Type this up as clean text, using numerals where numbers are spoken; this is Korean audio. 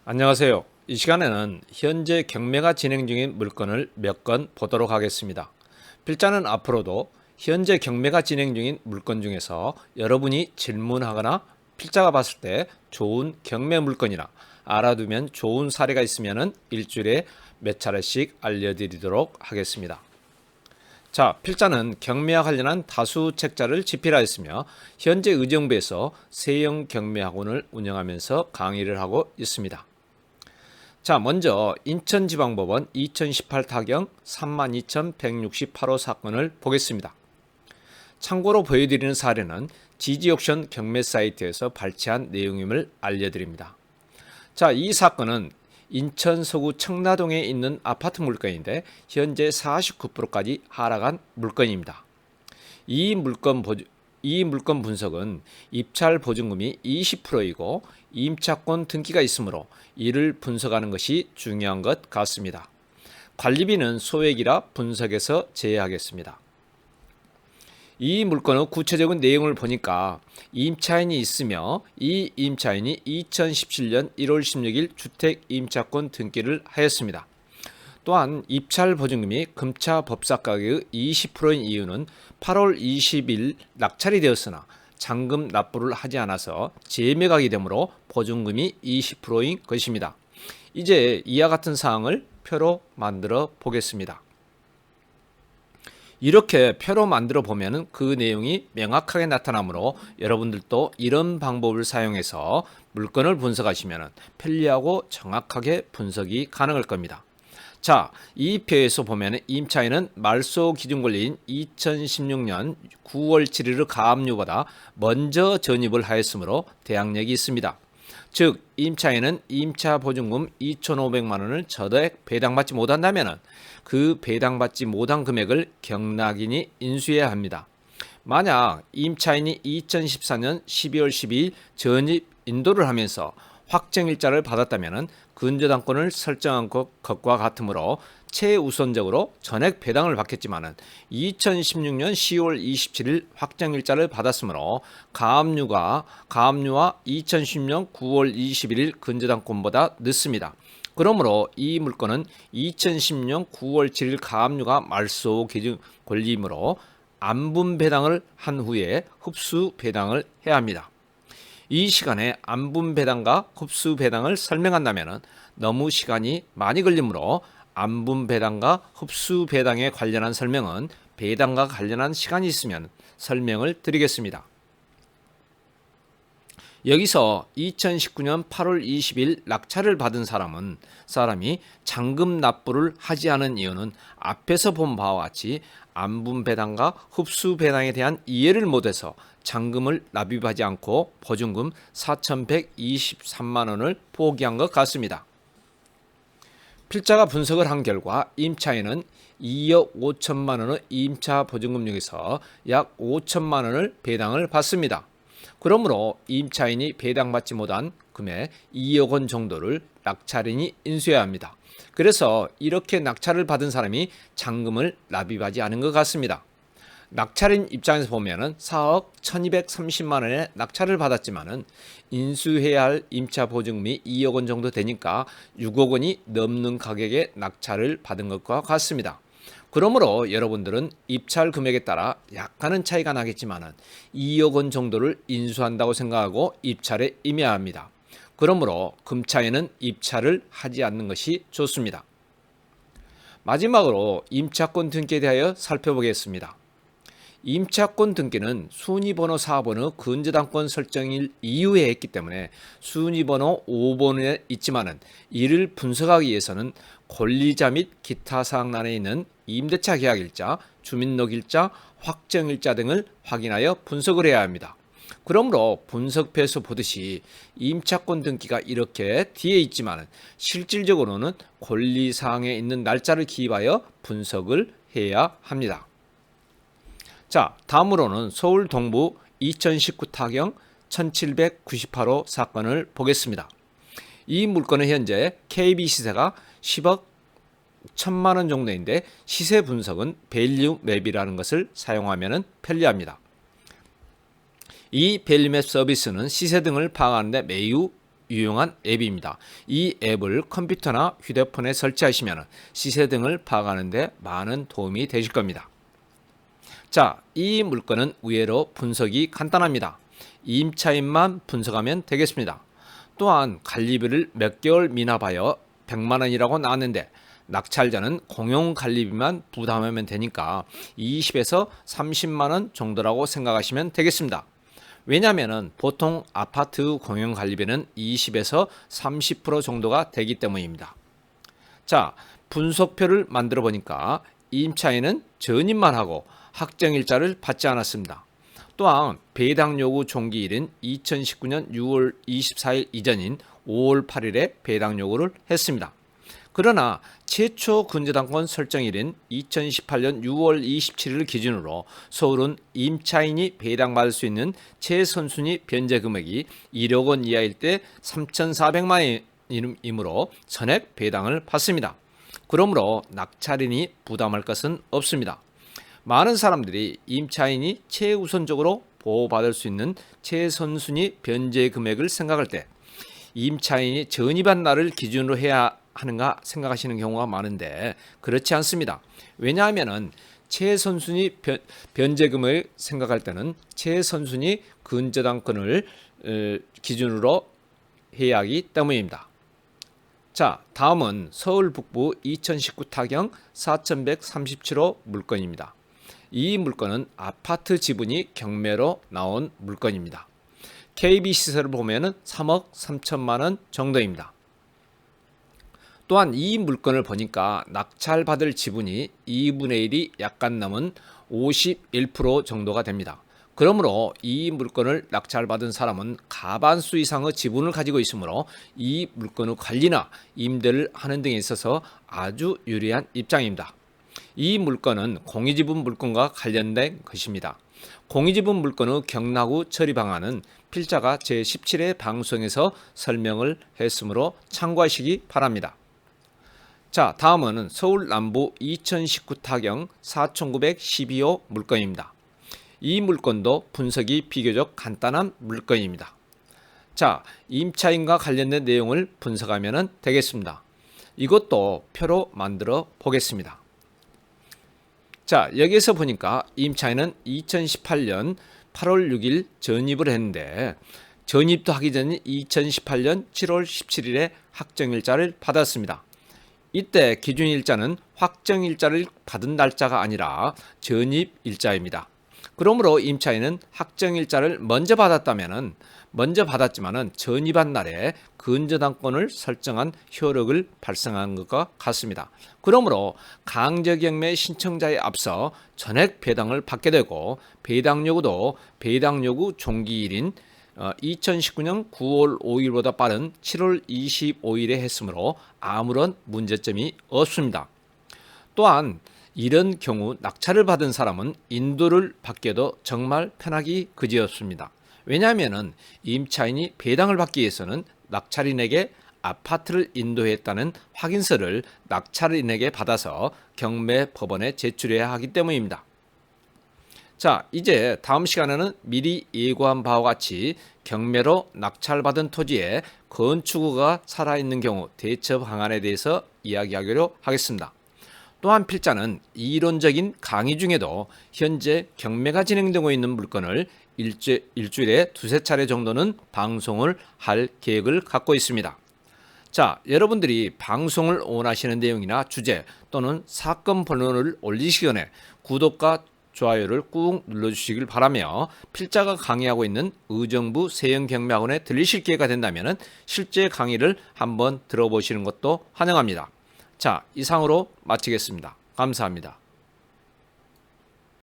안녕하세요. 이 시간에는 현재 경매가 진행 중인 물건을 몇 건 보도록 하겠습니다. 필자는 앞으로도 현재 경매가 진행 중인 물건 중에서 여러분이 질문하거나 필자가 봤을 때 좋은 경매 물건이나 알아두면 좋은 사례가 있으면 일주일에 몇 차례씩 알려드리도록 하겠습니다. 자, 필자는 경매와 관련한 다수 책자를 집필하였으며 현재 의정부에서 세형 경매학원을 운영하면서 강의를 하고 있습니다. 자, 먼저 인천지방법원 2018 타경 32,168호 사건을 보겠습니다. 참고로 보여드리는 사례는 지지옥션 경매 사이트에서 발췌한 내용임을 알려드립니다. 자, 이 사건은 인천 서구 청라동에 있는 아파트 물건인데 현재 49%까지 하락한 물건입니다. 이 물건 분석은 입찰 보증금이 20%이고 임차권 등기가 있으므로 이를 분석하는 것이 중요한 것 같습니다. 관리비는 소액이라 분석에서 제외하겠습니다. 이 물건의 구체적인 내용을 보니까 임차인이 있으며 이 임차인이 2017년 1월 16일 주택 임차권 등기를 하였습니다. 또한 입찰 보증금이 금차 법사 가격의 20%인 이유는 8월 20일 낙찰이 되었으나 잔금 납부를 하지 않아서 재매각이 되므로 보증금이 20%인 것입니다. 이제 이와 같은 사항을 표로 만들어 보겠습니다. 이렇게 표로 만들어 보면 그 내용이 명확하게 나타나므로 여러분들도 이런 방법을 사용해서 물건을 분석하시면 편리하고 정확하게 분석이 가능할 겁니다. 자, 이 표에서 보면 임차인은 말소 기준 권리인 2016년 9월 7일의 가압류보다 먼저 전입을 하였으므로 대항력이 있습니다. 즉 임차인은 임차 보증금 2,500만 원을 저액 배당받지 못한다면 그 배당받지 못한 금액을 경락인이 인수해야 합니다. 만약 임차인이 2014년 12월 12일 전입 인도를 하면서 확정일자를 받았다면 근저당권을 설정한 것과 같으므로 최우선적으로 전액 배당을 받겠지만 2016년 10월 27일 확정일자를 받았으므로 가압류와 2010년 9월 21일 근저당권보다 늦습니다. 그러므로 이 물건은 2010년 9월 7일 가압류가 말소 기준 권리이므로 안분 배당을 한 후에 흡수 배당을 해야 합니다. 이 시간에 안분 배당과 흡수 배당을 설명한다면 너무 시간이 많이 걸리므로 안분 배당과 흡수 배당에 관련한 설명은 배당과 관련한 시간이 있으면 설명을 드리겠습니다. 여기서 2019년 8월 20일 낙찰을 받은 사람이 잔금 납부를 하지 않은 이유는 앞에서 본 바와 같이 안분 배당과 흡수 배당에 대한 이해를 못해서 잔금을 납입하지 않고 보증금 4,123만 원을 포기한 것 같습니다. 필자가 분석을 한 결과 임차인은 2억 5천만 원의 임차 보증금 중에서 약 5천만 원을 배당을 받습니다. 그러므로 임차인이 배당받지 못한 금액 2억 원 정도를 낙찰인이 인수해야 합니다. 그래서 이렇게 낙찰을 받은 사람이 잔금을 납입하지 않은 것 같습니다. 낙찰인 입장에서 보면 4억 1230만 원의 낙찰을 받았지만 인수해야 할 임차 보증금이 2억 원 정도 되니까 6억 원이 넘는 가격의 낙찰을 받은 것과 같습니다. 그러므로 여러분들은 입찰 금액에 따라 약간은 차이가 나겠지만 2억 원 정도를 인수한다고 생각하고 입찰에 임해야 합니다. 그러므로 금차에는 입찰을 하지 않는 것이 좋습니다. 마지막으로 임차권 등기에 대하여 살펴보겠습니다. 임차권 등기는 순위번호 4번의 근저당권 설정일 이후에 했기 때문에 순위번호 5번에 있지만은 이를 분석하기 위해서는 권리자 및 기타 사항란에 있는 임대차 계약일자, 주민등록일자, 확정일자 등을 확인하여 분석을 해야 합니다. 그러므로 분석표에서 보듯이 임차권 등기가 이렇게 뒤에 있지만 실질적으로는 권리사항에 있는 날짜를 기입하여 분석을 해야 합니다. 자, 다음으로는 서울 동부 2019 타경 1798호 사건을 보겠습니다. 이 물건은 현재 KB 시세가 10억 1000만 원 정도인데 시세 분석은 밸류 맵이라는 것을 사용하면 편리합니다. 이 밸류맵 서비스는 시세 등을 파악하는 데 매우 유용한 앱입니다. 이 앱을 컴퓨터나 휴대폰에 설치하시면 시세 등을 파악하는 데 많은 도움이 되실 겁니다. 자, 이 물건은 의외로 분석이 간단합니다. 임차인만 분석하면 되겠습니다. 또한 관리비를 몇 개월 미납하여 100만 원이라고 나왔는데 낙찰자는 공용 관리비만 부담하면 되니까 20에서 30만 원 정도라고 생각하시면 되겠습니다. 왜냐하면 보통 아파트 공용 관리비는 20에서 30% 정도가 되기 때문입니다. 자, 분석표를 만들어 보니까 임차인은 전입만 하고 확정일자를 받지 않았습니다. 또한 배당 요구 종기일인 2019년 6월 24일 이전인 5월 8일에 배당 요구를 했습니다. 그러나 최초 근저당권 설정일인 2018년 6월 27일 기준으로 서울은 임차인이 배당받을 수 있는 최선순위 변제 금액이 1억 원 이하일 때 3,400만 원이므로 전액 배당을 받습니다. 그러므로 낙찰인이 부담할 것은 없습니다. 많은 사람들이 임차인이 최우선적으로 보호받을 수 있는 최선순위 변제 금액을 생각할 때 임차인이 전입한 날을 기준으로 해야 하는가 생각하시는 경우가 많은데 그렇지 않습니다. 왜냐하면 최선순위 변제금을 생각할 때는 최선순위 근저당권을 기준으로 해야 하기 때문입니다. 자, 다음은 서울 북부 2019 타경 4137호 물건입니다. 이 물건은 아파트 지분이 경매로 나온 물건입니다. KB 시세를 보면 3억 3천만 원 정도입니다. 또한 이 물건을 보니까 낙찰받을 지분이 2분의 1이 약간 넘은 51% 정도가 됩니다. 그러므로 이 물건을 낙찰받은 사람은 과반수 이상의 지분을 가지고 있으므로 이 물건의 관리나 임대를 하는 등에 있어서 아주 유리한 입장입니다. 이 물건은 공유지분 물건과 관련된 것입니다. 공유지분 물건의 경락후 처리 방안은 필자가 제17회 방송에서 설명을 했으므로 참고하시기 바랍니다. 자, 다음은 서울 남부 2019 타경 4912호 물건입니다. 이 물건도 분석이 비교적 간단한 물건입니다. 자, 임차인과 관련된 내용을 분석하면 되겠습니다. 이것도 표로 만들어 보겠습니다. 자, 여기에서 보니까 임차인은 2018년 8월 6일 전입을 했는데 전입도 하기 전인 2018년 7월 17일에 확정일자를 받았습니다. 이때 기준일자는 확정일자를 받은 날짜가 아니라 전입일자입니다. 그러므로 임차인은 확정일자를 먼저 받았지만은 전입한 날에 근저당권을 설정한 효력을 발생한 것과 같습니다. 그러므로 강제경매 신청자에 앞서 전액 배당을 받게 되고 배당 요구도 배당 요구 종기일인 2019년 9월 5일보다 빠른 7월 25일에 했으므로 아무런 문제점이 없습니다. 또한 이런 경우 낙찰을 받은 사람은 인도를 받기도 정말 편하기 그지없습니다. 왜냐하면 임차인이 배당을 받기 위해서는 낙찰인에게 아파트를 인도했다는 확인서를 낙찰인에게 받아서 경매법원에 제출해야 하기 때문입니다. 자, 이제 다음 시간에는 미리 예고한 바와 같이 경매로 낙찰받은 토지에 건축우가 살아있는 경우 대처 방안에 대해서 이야기하기로 하겠습니다. 또한 필자는 이론적인 강의 중에도 현재 경매가 진행되고 있는 물건을 일주일에 두세 차례 정도는 방송을 할 계획을 갖고 있습니다. 자, 여러분들이 방송을 원하시는 내용이나 주제 또는 사건 번호를 올리시기 전에 구독과 좋아요를 꾹 눌러주시길 바라며 필자가 강의하고 있는 의정부 세영경매학원에 들리실 기회가 된다면 실제 강의를 한번 들어보시는 것도 환영합니다. 자, 이상으로 마치겠습니다. 감사합니다.